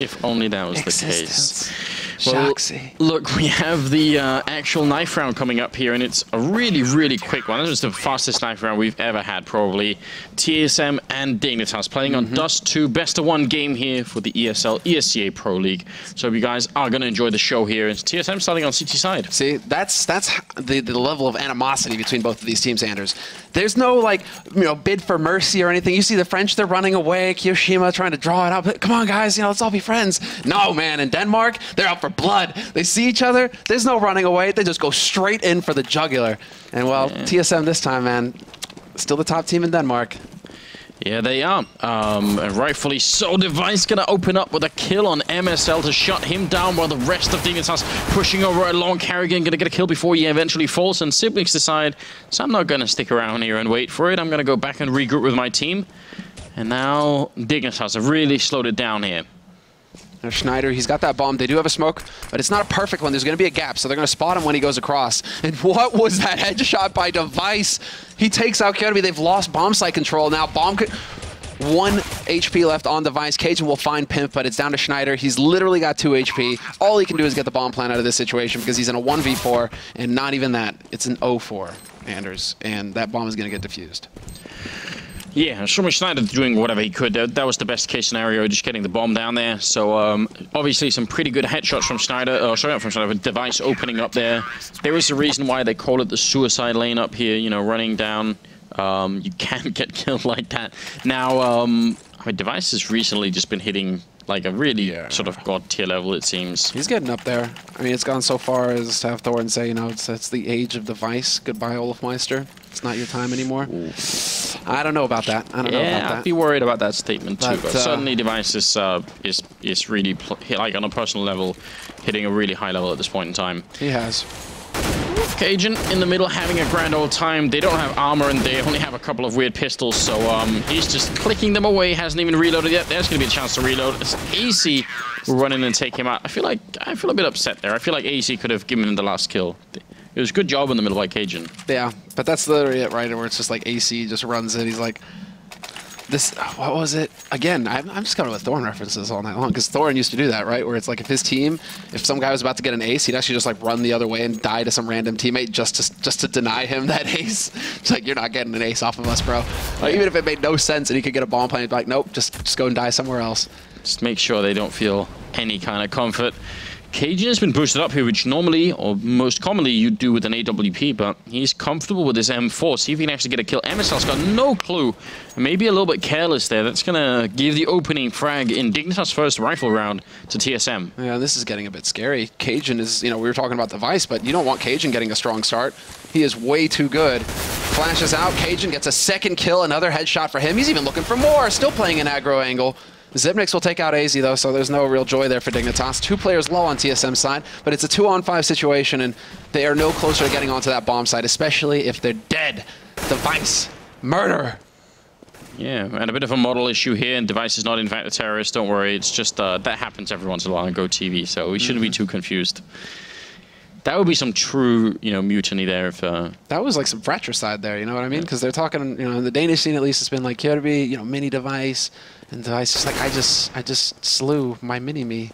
If only that was the case. Well, look, we have the actual knife round coming up here, and it's a really, really quick one. This is the fastest knife round we've ever had, probably. TSM and Dignitas playing on Dust 2, best of 1 game here for the ESL ESEA Pro League. So you guys are going to enjoy the show here. It's TSM starting on CT side. See, that's the level of animosity between both of these teams, Anders. There's no, like, bid for mercy or anything. You see the French, they're running away. Kiyoshima trying to draw it out. But come on, guys, let's all be friends. No, man, in Denmark, they're out for blood. They see each other. There's no running away. They just go straight in for the jugular. And, well, TSM this time, man, still the top team in Denmark. Yeah, they are. And rightfully so. Device going to open up with a kill on MSL to shut him down while the rest of Dignitas pushing over along. Carrigan going to get a kill before he eventually falls. And Siblings decide, so I'm not going to stick around here and wait for it. I'm going to go back and regroup with my team. And now Dignitas have really slowed it down here. There's Schneider, he's got that bomb. They do have a smoke, but it's not a perfect one. There's going to be a gap, so they're going to spot him when he goes across. And what was that headshot by Device? He takes out Kyotobi. They've lost bomb site control. Now bomb 1 HP left on Device. Cajun will find Pimp, but it's down to Schneider. He's literally got 2 HP. All he can do is get the bomb plant out of this situation because he's in a 1v4, and not even that. It's an 0-4, Anders, and that bomb is going to get defused. Yeah, Schneider doing whatever he could. That was the best case scenario, just getting the bomb down there. So obviously some pretty good headshots from Schneider. Sorry, not from Schneider, but Device opening up there. There is a reason why they call it the suicide lane up here. Running down. You can't get killed like that. Now, I mean, Device has recently just been hitting like a really sort of god tier level, it seems. He's getting up there. I mean, it's gone so far as to have Thorin say, it's the age of Device. Goodbye, Olafmeister. It's not your time anymore. Ooh. I don't know about that. I don't know about that. I'd be worried about that statement too. But certainly, Device is really like on a personal level, hitting a really high level at this point in time. He has. Cajun in the middle having a grand old time. They don't have armor and they only have a couple of weird pistols, so he's just clicking them away. Hasn't even reloaded yet. There's going to be a chance to reload. It's AC will run in and take him out. I feel a bit upset there. I feel like AC could have given him the last kill. It was a good job in the middle by Cajun. Yeah, but that's literally it, right? Where it's just like AC just runs in. He's like, this, what was it? Again, I'm just coming with Thorin references all night long, because Thorin used to do that, right? Where it's like if his team, if some guy was about to get an ace, he'd actually just like run the other way and die to some random teammate just to deny him that ace. It's like, you're not getting an ace off of us, bro. Like, even if it made no sense and he could get a bomb plant, he'd be like, nope, just go and die somewhere else. Just make sure they don't feel any kind of comfort. Cajun has been boosted up here, which normally, or most commonly, you do with an AWP, but he's comfortable with his M4. See if he can actually get a kill. MSL's got no clue. Maybe a little bit careless there. That's going to give the opening frag in Dignitas' first rifle round to TSM. Yeah, this is getting a bit scary. Cajun is, we were talking about Device, but you don't want Cajun getting a strong start. He is way too good. Flashes out. Cajun gets a second kill. Another headshot for him. He's even looking for more. Still playing an aggro angle. Zipnix will take out AZ, though, so there's no real joy there for Dignitas. 2 players low on TSM's side, but it's a 2-on-5 situation, and they are no closer to getting onto that bomb site, especially if they're dead. Device. Murder. Yeah, and a bit of a model issue here, and Device is not, in fact, a terrorist. Don't worry. It's just that happens every once in a while on GoTV, so we shouldn't be too confused. That would be some true, mutiny there. If that was like some fratricide there, you know what I mean? Because they're talking, in the Danish scene at least, it's been like Kjærby, mini Device, and Device is like, I just slew my mini-me.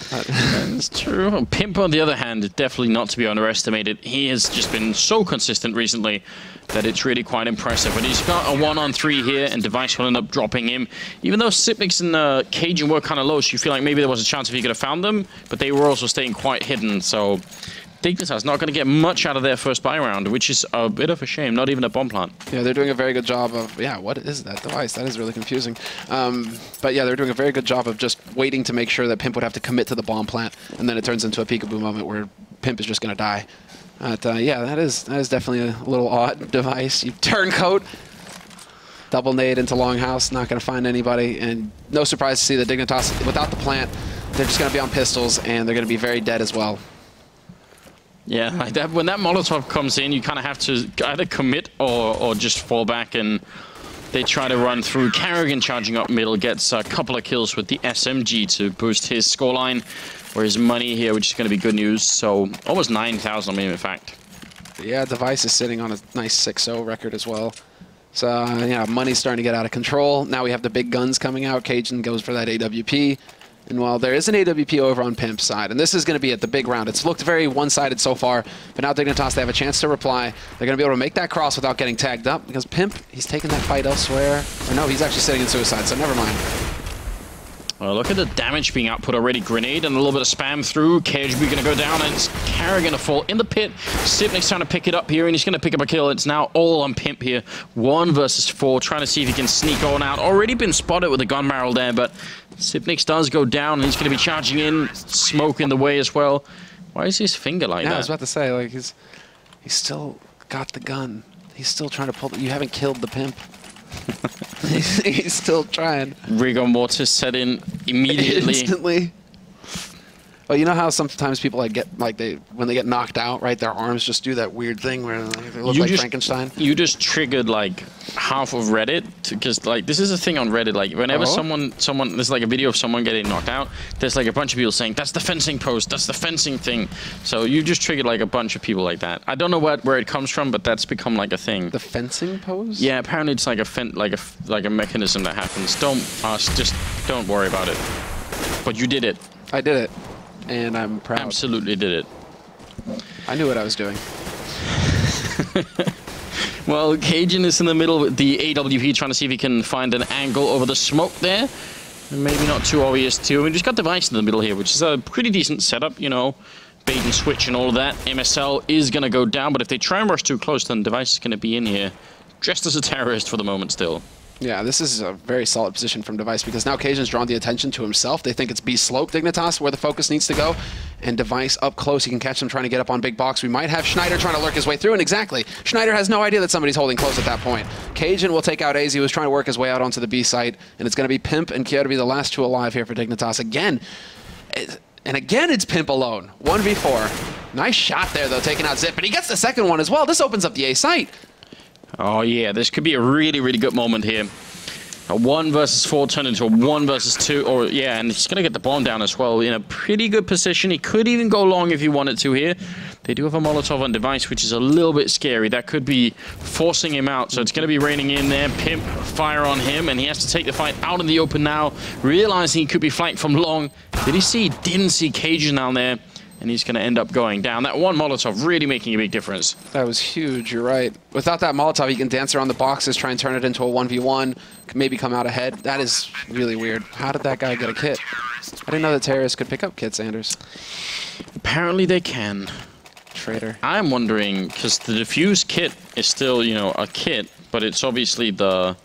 That's true. Pimp, on the other hand, definitely not to be underestimated. He has just been so consistent recently that it's really quite impressive. But he's got a 1-on-3 here, and Device will end up dropping him. Even though Sipnix and Cajun were kind of low, so you feel like maybe there was a chance if he could have found them, but they were also staying quite hidden, so Dignitas not going to get much out of their first buy round, which is a bit of a shame. Not even a bomb plant. Yeah, they're doing a very good job of, what is that Device? That is really confusing. But yeah, they're doing a very good job of just waiting to make sure that Pimp would have to commit to the bomb plant, and then it turns into a peekaboo moment where Pimp is just going to die. But yeah, that is definitely a little odd. Device. You turncoat. Double nade into Longhouse, not going to find anybody, and no surprise to see that Dignitas, without the plant, they're just going to be on pistols, and they're going to be very dead as well. Yeah, like that, when that Molotov comes in, you kind of have to either commit or just fall back, and they try to run through. Carrigan charging up middle, gets a couple of kills with the SMG to boost his scoreline, or his money here, which is going to be good news. So almost 9,000 on him, in fact. Yeah, Device is sitting on a nice 6-0 record as well. So, yeah, money's starting to get out of control. Now we have the big guns coming out. Cajun goes for that AWP. And while there is an AWP over on Pimp's side, and this is going to be at the big round, it's looked very one-sided so far, but now Dignitas, they have a chance to reply. They're going to be able to make that cross without getting tagged up, because Pimp, he's taking that fight elsewhere. Or no, he's actually sitting in suicide, so never mind. Well, look at the damage being output already. Grenade and a little bit of spam through. KHB going to go down, and it's Kara going to fall in the pit. Sipnik's trying to pick it up here, and he's going to pick up a kill. It's now all on Pimp here. 1 versus 4, trying to see if he can sneak on out. Already been spotted with a gun barrel there, but Sipnik does go down, and he's going to be charging in. Smoke in the way as well. Why is his finger like that? I was about to say, like, he's still got the gun. He's still trying to pull. You haven't killed the Pimp. He's still trying. Rigor mortis set in immediately. Instantly. Well, you know how sometimes people when they get knocked out, right? Their arms just do that weird thing where they look like Frankenstein. You just triggered like half of Reddit, because like this is a thing on Reddit. Like whenever someone there's like a video of someone getting knocked out, there's like a bunch of people saying that's the fencing post, that's the fencing thing. So you just triggered like a bunch of people like that. I don't know where it comes from, but that's become like a thing. The fencing pose? Yeah, apparently it's like a mechanism that happens. Don't ask, just don't worry about it. But you did it. I did it. And I'm proud. Absolutely did it. I knew what I was doing. Well, Cajun is in the middle with the AWP, trying to see if he can find an angle over the smoke there. Maybe not too obvious too. We just got Device in the middle here, which is a pretty decent setup, you know. Bait and switch and all of that. MSL is going to go down, but if they try and rush too close, then Device is going to be in here. Dressed as a terrorist for the moment still. Yeah, this is a very solid position from Device, because now Cajun's drawn the attention to himself. They think it's B slope Dignitas where the focus needs to go. And Device up close, he can catch them trying to get up on big box. We might have Schneider trying to lurk his way through, and exactly. Schneider has no idea that somebody's holding close at that point. Cajun will take out AZ, who was trying to work his way out onto the B site, and it's going to be Pimp and Kyo to be the last 2 alive here for Dignitas. Again, and again it's Pimp alone. 1v4. Nice shot there, though, taking out Zip, and he gets the second one as well. This opens up the A site. Oh, yeah, this could be a really, really good moment here. A 1 versus 4 turned into a 1 versus 2, or yeah, and he's going to get the bomb down as well in a pretty good position. He could even go long if he wanted to here. They do have a Molotov on Device, which is a little bit scary. That could be forcing him out, so it's going to be raining in there. Pimp, fire on him, and he has to take the fight out in the open now, realizing he could be flanked from long. Did he see? Didn't see Cajun down there. And he's going to end up going down. That one Molotov really making a big difference. That was huge, you're right. Without that Molotov, he can dance around the boxes, try and turn it into a 1v1, maybe come out ahead. That is really weird. How did that guy get a kit? I didn't know that terrorists could pick up kits, Anders. Apparently they can. Traitor. I'm wondering, because the diffuse kit is still, you know, a kit, but it's obviously the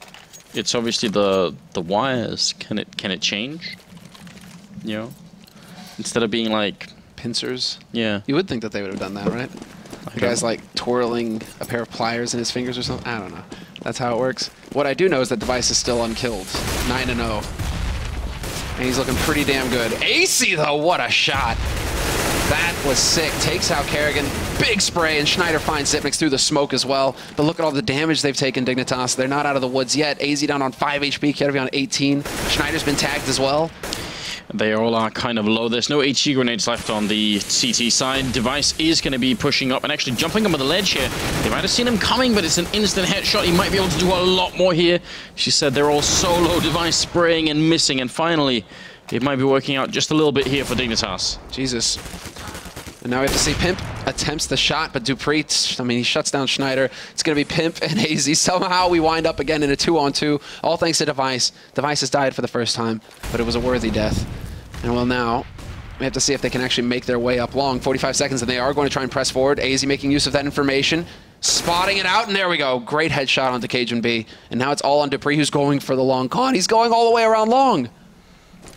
wires. Can it change? You know? Instead of being like pincers. Yeah. You would think that they would have done that, right? The guy's like twirling a pair of pliers in his fingers or something. I don't know. That's how it works. What I do know is that Device is still unkilled. 9-0. And he's looking pretty damn good. AC though, what a shot. That was sick. Takes out Kerrigan. Big spray, and Schneider finds Zipnix through the smoke as well. But look at all the damage they've taken, Dignitas. They're not out of the woods yet. AZ down on 5 HP, Kerrigan on 18. Schneider's been tagged as well. They all are kind of low. There's no HG grenades left on the CT side. Device is going to be pushing up and actually jumping on the ledge here. They might have seen him coming, but it's an instant headshot. He might be able to do a lot more here. She said they're all so low. Device spraying and missing, and finally, it might be working out just a little bit here for Dignitas. Jesus. And now we have to see Pimp attempts the shot, but Dupree, I mean, he shuts down Schneider. It's going to be Pimp and AZ. Somehow we wind up again in a 2-on-2, all thanks to Device. Device has died for the first time, but it was a worthy death. And well, now we have to see if they can actually make their way up long. 45 seconds, and they are going to try and press forward. AZ making use of that information, spotting it out, and there we go. Great headshot onto Cajun B. And now it's all on Dupree, who's going for the long con. He's going all the way around long.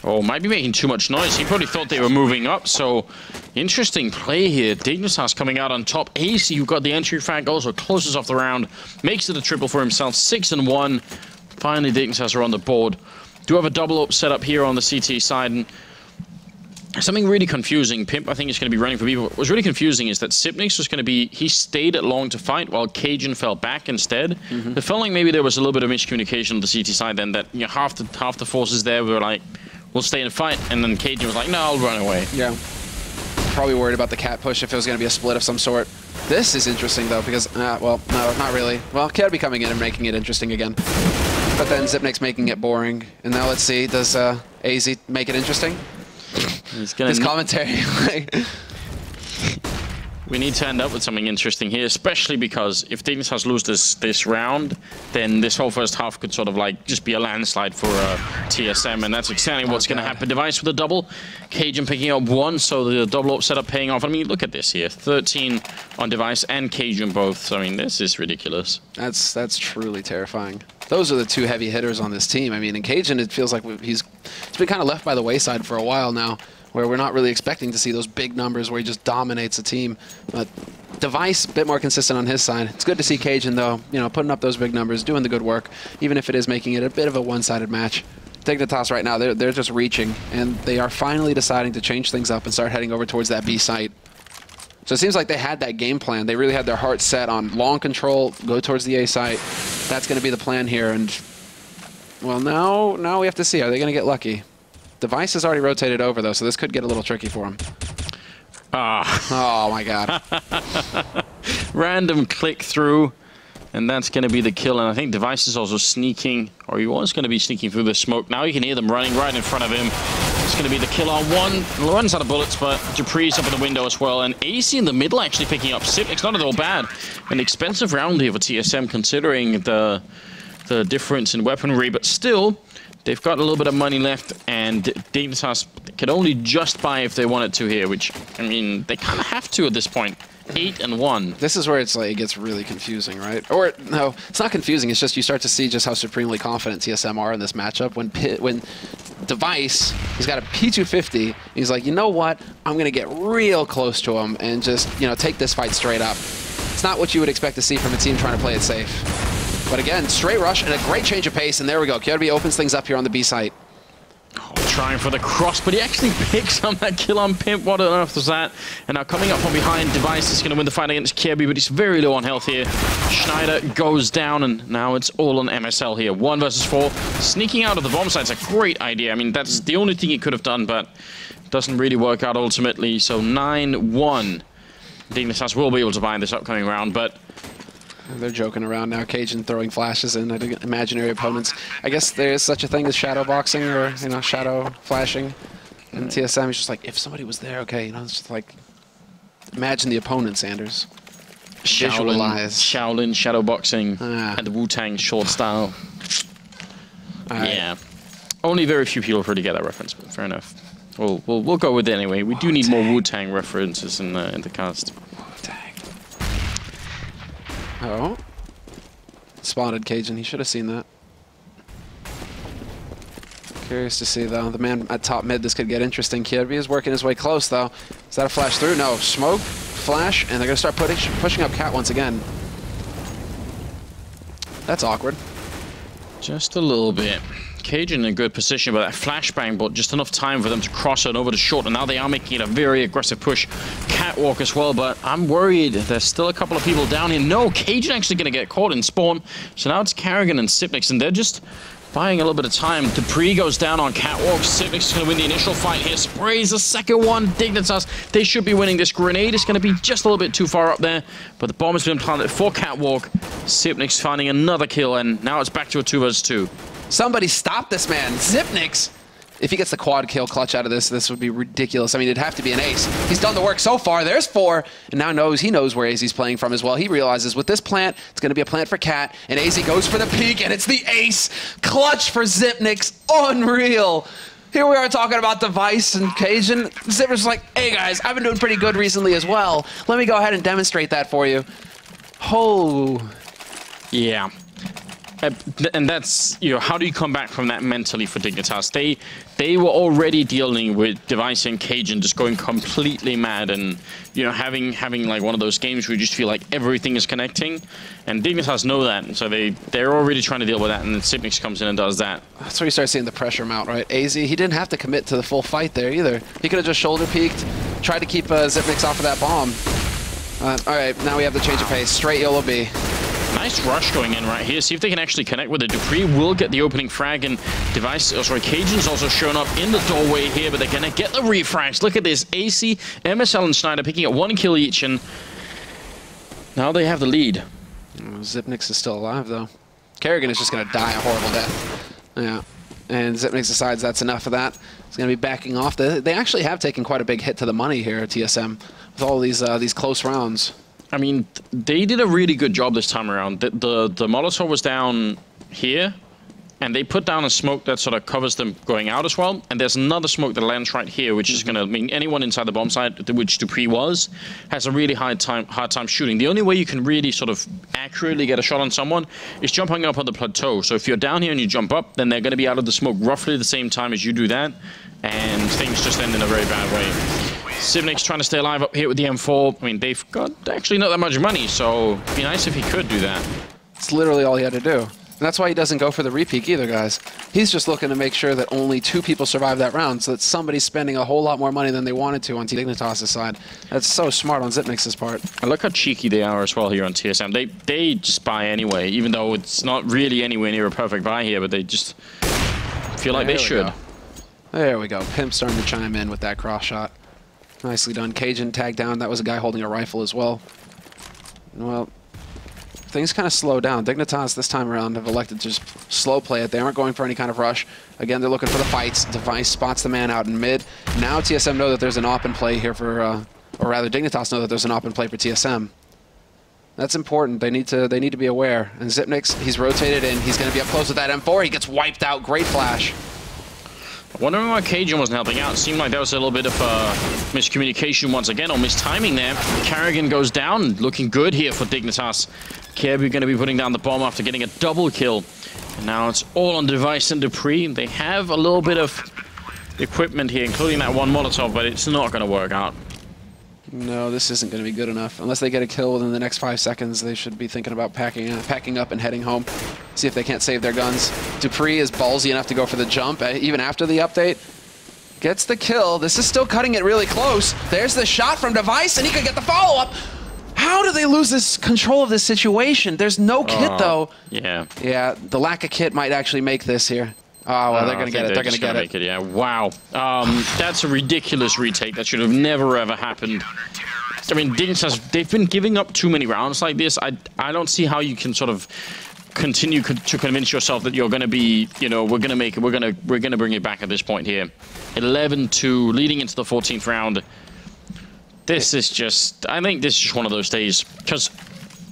Oh, might be making too much noise. He probably thought they were moving up, so interesting play here. Dignitas coming out on top. AC, who got the entry frag, also closes off the round, makes it a triple for himself, 6-1. Finally, Dignitas are on the board. Do have a double up setup here on the CT side, and something really confusing. Pimp, I think, is going to be running for people. What was really confusing is that Sipnix was going to be, he stayed at long to fight while Cajun fell back instead. It felt like maybe there was a little bit of miscommunication on the CT side then, that, you know, half the forces there were like, we'll stay and fight, and then Cajun was like, no, I'll run away. Yeah. Probably worried about the cat push if it was going to be a split of some sort. This is interesting, though, because, well, no, not really. Well, Cat be coming in and making it interesting again. But then Zipnik's making it boring. And now let's see, does AZ make it interesting? He's gonna This commentary. We need to end up with something interesting here, especially because if Dignitas lose this round, then this whole first half could sort of like just be a landslide for TSM, and that's exactly what's going to happen. Device with a double, Cajun picking up 1, so the double up setup paying off. I mean, look at this here, 13 on Device and Cajun both. So, I mean, this is ridiculous. That's truly terrifying. Those are the 2 heavy hitters on this team. I mean, in Cajun, it feels like he's been kind of left by the wayside for a while now, where we're not really expecting to see those big numbers where he just dominates a team. But Device, a bit more consistent on his side. It's good to see Cajun, though, you know, putting up those big numbers, doing the good work, even if it is making it a bit of a one-sided match. Dignitas right now, they're just reaching, and they are finally deciding to change things up and start heading over towards that B site. So it seems like they had that game plan. They really had their heart set on long control, go towards the A site. That's going to be the plan here. And, well, now we have to see. Are they going to get lucky? Device has already rotated over, though, so this could get a little tricky for him. Oh, my God. Random click through, and that's going to be the kill. And I think Device is also sneaking, or he was going to be sneaking through the smoke. Now you can hear them running right in front of him. It's going to be the kill on 1. Runs out of bullets, but Dupree's up in the window as well. And AC in the middle actually picking up Sipnik's not at all bad. An expensive round here for TSM, considering the difference in weaponry, but still, they've got a little bit of money left, and Dignitas can only just buy if they wanted to here, which, I mean, they kind of have to at this point. 8-1. This is where it's like it gets really confusing, right? Or no, it's not confusing. It's just you start to see just how supremely confident TSM are in this matchup. When Device, he's got a P250. He's like, you know what? I'm gonna get real close to him and just take this fight straight up. It's not what you would expect to see from a team trying to play it safe. But again, straight rush and a great change of pace, and there we go. Kirby opens things up here on the B site. Oh, trying for the cross, but he actually picks up that kill on Pimp. What on earth was that? And now coming up from behind, Device is going to win the fight against Kirby, but he's very low on health here. Schneider goes down, and now it's all on MSL here. 1 versus 4. Sneaking out of the bomb site's a great idea. I mean, that's the only thing he could have done, but it doesn't really work out ultimately. So 9-1. Dignitas will be able to buy this upcoming round, but they're joking around now. Cajun throwing flashes in at imaginary opponents. I guess there is such a thing as shadow boxing, or shadow flashing. And TSM is just like, if somebody was there, okay, it's just like, imagine the opponent, Sanders. Visualize. Shaolin shadow boxing and the Wu-Tang short style. Yeah, only very few people really get that reference, but fair enough. We'll go with it anyway. We do need more Wu-Tang references in the cast. Oh. Spotted Cajun. He should have seen that. Curious to see, though. The man at top mid, this could get interesting. Kirby is working his way close, though. Is that a flash through? No. Smoke, flash, and they're going to start pushing up Cat once again. That's awkward. Just a little bit. Cajun in a good position, but that flashbang, but just enough time for them to cross it over the short, and now they are making it a very aggressive push. Catwalk as well, but I'm worried. There's still a couple of people down here. No, Cajun actually going to get caught in spawn. So now it's Carrigan and Sipnik, and they're just buying a little bit of time. Dupree goes down on Catwalk. Sipnik's going to win the initial fight here. Sprays the second one. Dignitas, they should be winning this. Grenade is going to be just a little bit too far up there, but the bomb has been planted for Catwalk. Sipnik's finding another kill, and now it's back to a 2 versus 2. Somebody stop this man. Zipnix. If he gets the quad kill clutch out of this would be ridiculous. I mean, it'd have to be an ace. He's done the work so far. There's 4. And now he knows where AZ's playing from as well. He realizes with this plant, it's going to be a plant for Cat. And AZ goes for the peek, and it's the ace. Clutch for Zipnix. Unreal. Here we are talking about Device and Cajun. Zipnix like, hey guys, I've been doing pretty good recently as well. Let me go ahead and demonstrate that for you. Oh. Yeah. And that's, how do you come back from that mentally for Dignitas? They were already dealing with Device and Cajun just going completely mad, and having like one of those games where you just feel like everything is connecting, and Dignitas know that, and so they're already trying to deal with that, and then Sipnix comes in and does that. That's where you start seeing the pressure mount, right? AZ, he didn't have to commit to the full fight there either. He could have just shoulder peeked, tried to keep Zipnix off of that bomb. All right, now we have the change of pace. Straight YOLO B. Nice rush going in right here. See if they can actually connect with it. Dupree will get the opening frag, and Cajun's also shown up in the doorway here, but they're going to get the refrags. Look at this. AC, MSL, and Schneider picking up 1 kill each, and now they have the lead. Zipnix is still alive, though. Kerrigan is just going to die a horrible death. Yeah. And Zipnix decides that's enough of that. He's going to be backing off. They actually have taken quite a big hit to the money here at TSM with all these close rounds. I mean, they did a really good job this time around. The Molotov was down here, and they put down a smoke that sort of covers them going out as well. And there's another smoke that lands right here, which is going to mean anyone inside the bomb site, which Dupree was, has a really hard time shooting. The only way you can really sort of accurately get a shot on someone is jumping up on the plateau. So if you're down here and you jump up, then they're going to be out of the smoke roughly the same time as you do that, and things just end in a very bad way. Zipnix trying to stay alive up here with the M4. I mean, they've got actually not that much money, so it'd be nice if he could do that. It's literally all he had to do. And that's why he doesn't go for the repeak either, guys. He's just looking to make sure that only 2 people survive that round, so that somebody's spending a whole lot more money than they wanted to on Dignitas' side. That's so smart on Zipnix's part. I look how cheeky they are as well here on TSM. They just buy anyway, even though it's not really anywhere near a perfect buy here, but they just feel like they should. There we go. Pimp starting to chime in with that cross shot. Nicely done. Cajun tagged down. That was a guy holding a rifle as well. Well, things kind of slow down. Dignitas this time around have elected to just slow play it. They aren't going for any kind of rush. Again, they're looking for the fights. Device spots the man out in mid. Now TSM know that there's an op in play here for, or rather Dignitas know that there's an op in play for TSM. That's important. They need to be aware. And Zipnix, he's rotated in. He's going to be up close with that M4. He gets wiped out. Great flash. Wondering why Cajun wasn't helping out. It seemed like there was a little bit of miscommunication once again, or mistiming there. Carrigan goes down, looking good here for Dignitas. Kirby going to be putting down the bomb after getting a double kill. And now it's all on Device and Dupree. They have a little bit of equipment here, including that one Molotov, but it's not going to work out. No, this isn't going to be good enough. Unless they get a kill within the next 5 seconds, they should be thinking about packing up and heading home. See if they can't save their guns. Dupree is ballsy enough to go for the jump, even after the update. Gets the kill. This is still cutting it really close. There's the shot from Device, and he could get the follow-up. How do they lose this control of this situation? There's no kit, though. Yeah. Yeah, the lack of kit might actually make this here. Oh, well, they're going to get it. They're going to get it. Yeah, wow. That's a ridiculous retake. That should have never, ever happened. I mean, Dignitas, they've been giving up too many rounds like this. I don't see how you can sort of continue to convince yourself that you're going to be, you know, we're going to make it, we're going to bring it back at this point here. 11-2, leading into the 14th round. This is just, I think this is just one of those days, because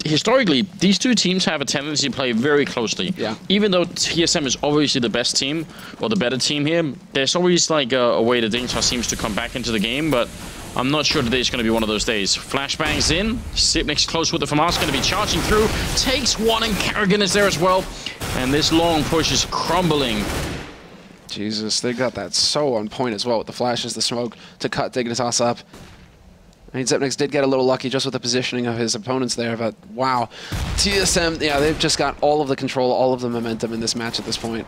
historically, these two teams have a tendency to play very closely. Yeah. Even though TSM is obviously the best team, or the better team here, there's always like a way that Dignitas seems to come back into the game, but I'm not sure today's going to be one of those days. Flashbangs in, Zipnix close with the FAMAS, going to be charging through, takes one, and Carrigan is there as well, and this long push is crumbling. Jesus, they got that so on point as well with the flashes, the smoke to cut Dignitas up. I mean, Zipnix did get a little lucky just with the positioning of his opponents there, but wow. TSM, yeah, they've just got all of the control, all of the momentum in this match at this point.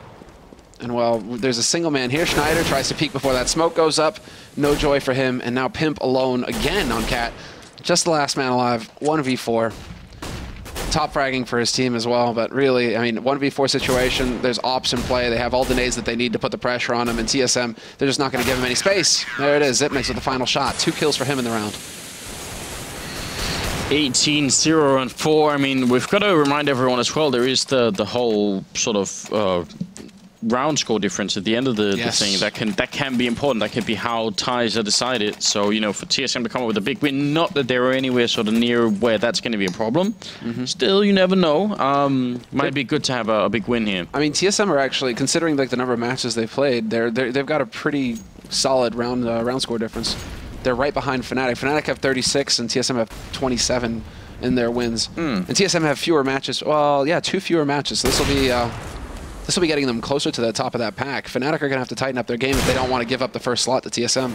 And well, there's a single man here. Schneider tries to peek before that smoke goes up. No joy for him, and now Pimp alone again on Cat. Just the last man alive, 1v4. Top fragging for his team as well, but really, I mean, 1v4 situation, there's ops in play. They have all the nades that they need to put the pressure on him, and TSM, they're just not going to give him any space. There it is, Zipnix with the final shot. 2 kills for him in the round. 18-0-4. I mean, we've got to remind everyone as well, there is the whole sort of round score difference at the end of the thing. That can be important. That can be how ties are decided. So, you know, for TSM to come up with a big win, not that they're anywhere sort of near where that's going to be a problem. Still, you never know. Might be good to have a big win here. I mean, TSM are actually, considering like the number of matches they've played, they've got a pretty solid round score difference. They're right behind Fnatic. Fnatic have 36 and TSM have 27 in their wins. And TSM have fewer matches. Well, yeah, 2 fewer matches. So this will be getting them closer to the top of that pack. Fnatic are going to have to tighten up their game if they don't want to give up the first slot to TSM.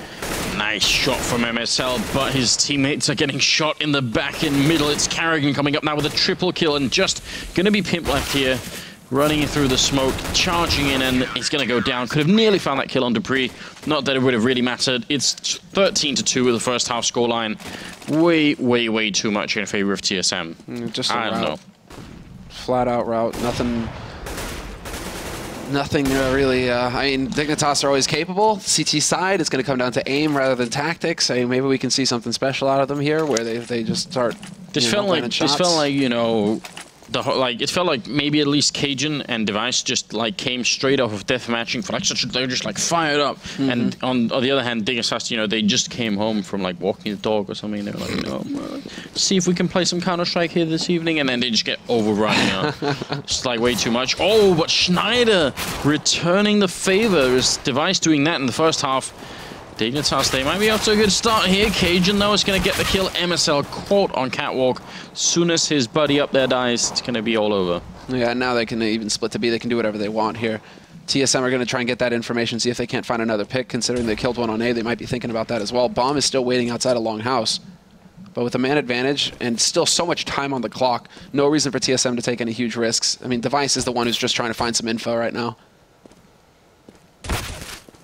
Nice shot from MSL, but his teammates are getting shot in the back and middle. It's Carrigan coming up now with a triple kill, and just going to be Pimp left here. Running through the smoke, charging in, and he's going to go down. Could have nearly found that kill on Dupree. Not that it would have really mattered. It's 13-2 with the first half scoreline. Way, way, way too much in favor of TSM. Just a route. I don't know. Flat out route. Nothing really. I mean, Dignitas are always capable. CT side, it's going to come down to aim rather than tactics. I mean, maybe we can see something special out of them here, where they just start. This felt like, you know, like, it felt like maybe at least Cajun and Device just like came straight off of deathmatching for like they're just like fired up. And on the other hand, Dignitas, you know, they just came home from like walking the dog or something. They're like, you know, see if we can play some Counterstrike here this evening, and then they just get overrun. You know, it's like way too much. Oh, but Schneider returning the favor. Is Device doing that in the first half? Dignitas, they might be off to a good start here. Cajun, though, is going to get the kill. MSL caught on Catwalk. Soon as his buddy up there dies, it's going to be all over. Yeah, now they can even split to B. They can do whatever they want here. TSM are going to try and get that information, see if they can't find another pick. Considering they killed one on A, they might be thinking about that as well. Bomb is still waiting outside a long house. But with a man advantage and still so much time on the clock, no reason for TSM to take any huge risks. I mean, Device is the one who's just trying to find some info right now.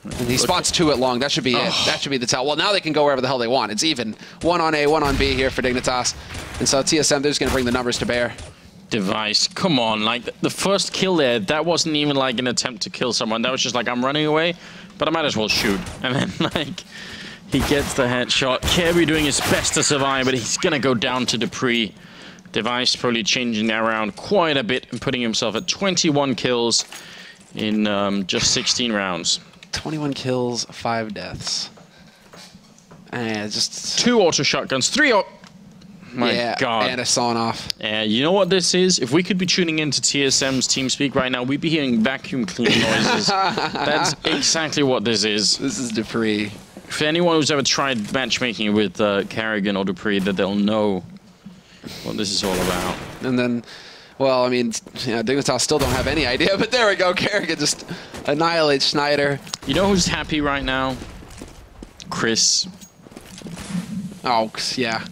And he spots 2 at long. That should be it. That should be the tell. Well, now they can go wherever the hell they want. It's even. 1 on A, 1 on B here for Dignitas. And so TSM, they're just going to bring the numbers to bear. Device, come on. Like, the first kill there, that wasn't even like an attempt to kill someone. That was just like, I'm running away, but I might as well shoot. And then, like, he gets the headshot. Kirby doing his best to survive, but he's going to go down to Dupree. Device probably changing that around quite a bit and putting himself at 21 kills in just 16 rounds. 21 kills, 5 deaths. And just 2 auto shotguns, 3 My God. And a sawn off. You know what this is? If we could be tuning into TSM's TeamSpeak right now, we'd be hearing vacuum cleaning noises. That's exactly what this is. This is Dupree. For anyone who's ever tried matchmaking with Carrigan or Dupree, that they'll know what this is all about. And then, well, I mean, yeah, Dignitas still don't have any idea, but there we go. Carrigan just annihilates Schneider. You know who's happy right now? Chris. Oh, yeah.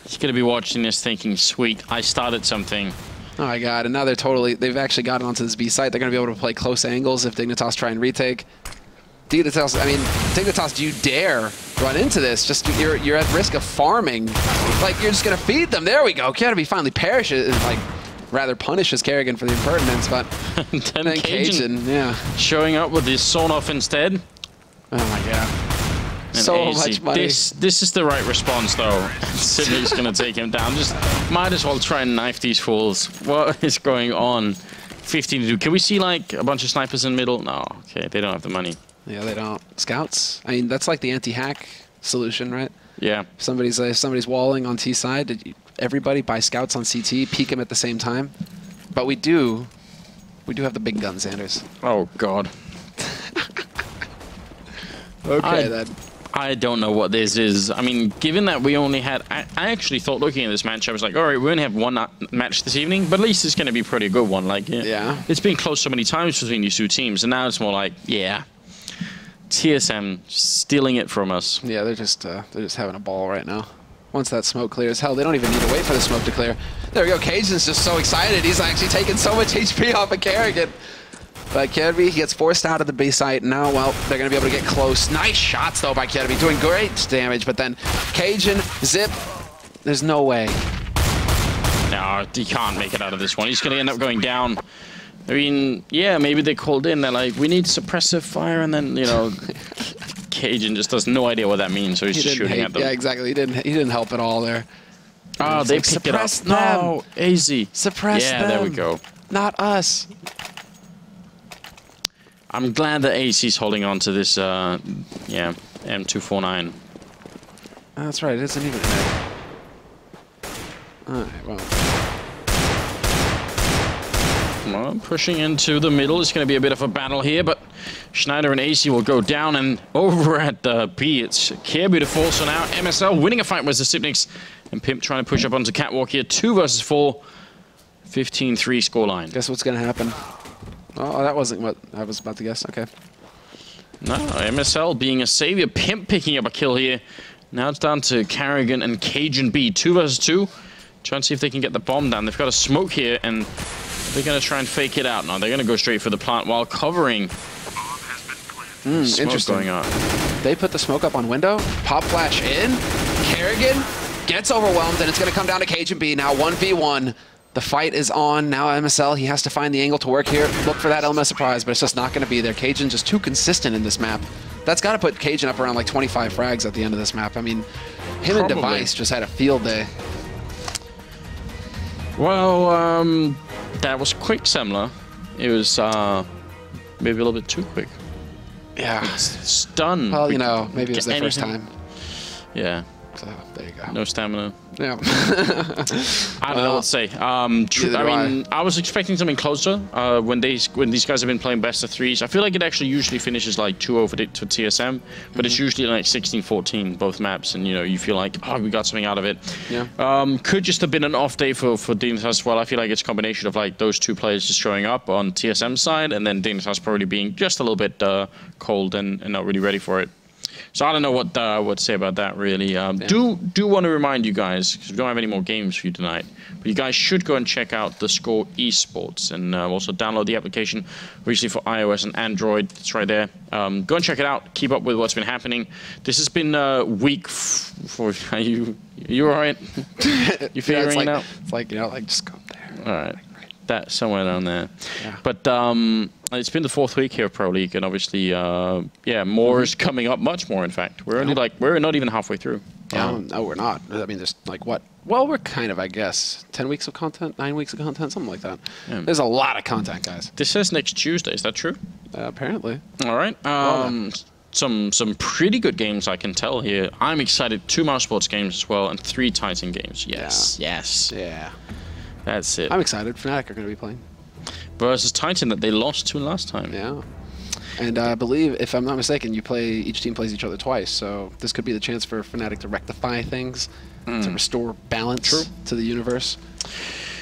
He's going to be watching this thinking, sweet, I started something. Oh my God, and now they've actually gotten onto this B site. They're going to be able to play close angles if Dignitas try and retake. Dignitas, do you dare run into this? Just you're at risk of farming. Like, you're just going to feed them. There we go. Kirby finally perishes, like, rather punishes Kerrigan for the impertinence, but then Cajun, yeah, showing up with his sawn off instead. Oh my God. And so much money. This is the right response, though. Sydney's going to take him down. Just might as well try and knife these fools. What is going on? 15 to 2. Can we see, like, a bunch of snipers in the middle? No. Okay, they don't have the money. Yeah, they don't. Scouts? I mean, that's like the anti-hack solution, right? Yeah. If somebody's walling on T side, everybody buy scouts on CT, peek them at the same time. But we do have the big guns, Anders. Oh, God. Okay, then. I don't know what this is. I mean, given that we only had... I actually thought, looking at this match, I was like, all right, we only have one match this evening, but at least it's going to be a pretty good one. Like, yeah. It's been close so many times between these two teams, and now it's more like, yeah, TSM stealing it from us. Yeah, they're just having a ball right now. Once that smoke clears, hell, they don't even need to wait for the smoke to clear. There we go. Cajun's just so excited. He's actually taking so much HP off of Kerrigan. But Kirby, he gets forced out of the B site. Now, well, they're going to be able to get close. Nice shots, though, by Kirby. Doing great damage. But then Cajun, Zip, there's no way. No, he can't make it out of this one. He's going to end up going down. I mean, yeah, maybe they called in. They're like, we need suppressive fire. And then, you know, Cajun just has no idea what that means. So he's just shooting at them. Yeah, exactly. He didn't help at all there. Oh, they picked it up. No, easy. Suppress them. Yeah, there we go. Not us. I'm glad that AC's holding on to this, yeah, M249. That's right, it isn't even there. Alright, well, pushing into the middle. It's going to be a bit of a battle here, but Schneider and AC will go down, and over at B, it's Kirby to fall. So now MSL winning a fight with the Sipniks, and Pimp trying to push up onto Catwalk here. 2 versus 4, 15-3 scoreline. Guess what's going to happen? Oh, that wasn't what I was about to guess. Okay. No, MSL being a savior. Pimp picking up a kill here. Now it's down to Carrigan and Cajun B. 2 versus 2. Trying to see if they can get the bomb down. They've got a smoke here, and they're going to try and fake it out. No, they're going to go straight for the plant while covering. Smoke interesting. Going on. They put the smoke up on window. Pop flash in. Carrigan gets overwhelmed, and it's going to come down to Cajun B. Now 1v1. The fight is on. Now MSL, he has to find the angle to work here. Look for that element of surprise, but it's just not going to be there. Cajun just too consistent in this map. That's got to put Cajun up around like 25 frags at the end of this map. I mean, him and Device just had a field day. Well, that was quick, Semler. It was maybe a little bit too quick. Yeah. It's done. Well, you know, maybe it was their first time. Yeah. So there you go. No stamina. Yeah. I don't know what to say. I mean, I was expecting something closer when these guys have been playing best of threes. I feel like it actually usually finishes like 2-0 to TSM, but it's usually like 16-14 both maps, and you know you feel like, oh, we got something out of it. Yeah. Could just have been an off day for Dignitas as well. I feel like it's a combination of like those two players just showing up on TSM's side, and then Dignitas probably being just a little bit cold and not really ready for it. So I don't know what to say about that, really. Do want to remind you guys, because we don't have any more games for you tonight, but you guys should go and check out the Score Esports, and also download the application, obviously for iOS and Android. It's right there. Go and check it out. Keep up with what's been happening. This has been week for you. You all right? You figuring it out? It's like, you know, like just go up there. All right. That somewhere down there. Yeah. But it's been the 4th week here of Pro League, and obviously, yeah, more is coming up, much more, in fact. We're only we're not even halfway through. No, we're not. I mean, there's like what? Well, we're kind of, I guess, 10 weeks of content, 9 weeks of content, something like that. Yeah. There's a lot of content, guys. This says next Tuesday. Is that true? Apparently. All right. Some pretty good games, I can tell here. I'm excited. 2 Mouse Sports games as well, and 3 Titan games. Yes. Yeah. Yes. Yeah. That's it. I'm excited. Fnatic are going to be playing. Versus Titan that they lost to last time. Yeah. And I believe, if I'm not mistaken, each team plays each other twice. So this could be the chance for Fnatic to rectify things, to restore balance to the universe.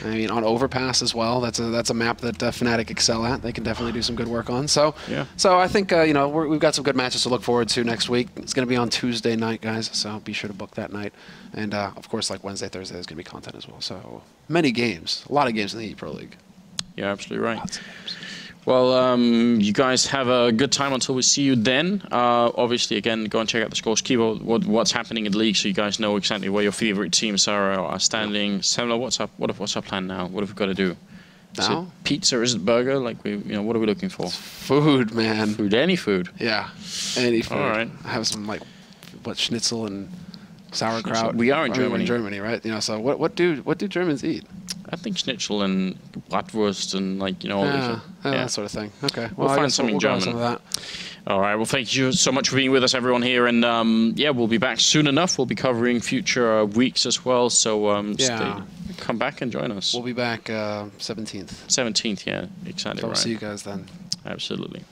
I mean, on Overpass as well. That's a map that Fnatic excel at. They can definitely do some good work on. So, yeah. So I think you know we've got some good matches to look forward to next week. It's going to be on Tuesday night, guys. So be sure to book that night. And of course, like Wednesday, Thursday, there's going to be content as well. So many games, a lot of games in the Pro League. You're absolutely right. Well, you guys have a good time until we see you then. Obviously, again, go and check out the scores. Keep what's happening in the league, so you guys know exactly where your favorite teams are standing. Semler, what's up? What's our plan now? What have we got to do? Is it pizza? Is it burger? Like what are we looking for? Food, man. Food, any food. Yeah, any food. All right. I have some like schnitzel and sauerkraut. We are in Germany. We're in Germany, right? You know, so what do Germans eat? I think schnitzel and bratwurst and all these. That sort of thing. Okay, we'll find something German. Some of that. All right. Well, thank you so much for being with us, everyone here, and yeah, we'll be back soon enough. We'll be covering future weeks as well. So come back and join us. We'll be back 17th. 17th, yeah, exactly. So right. I'll see you guys then. Absolutely.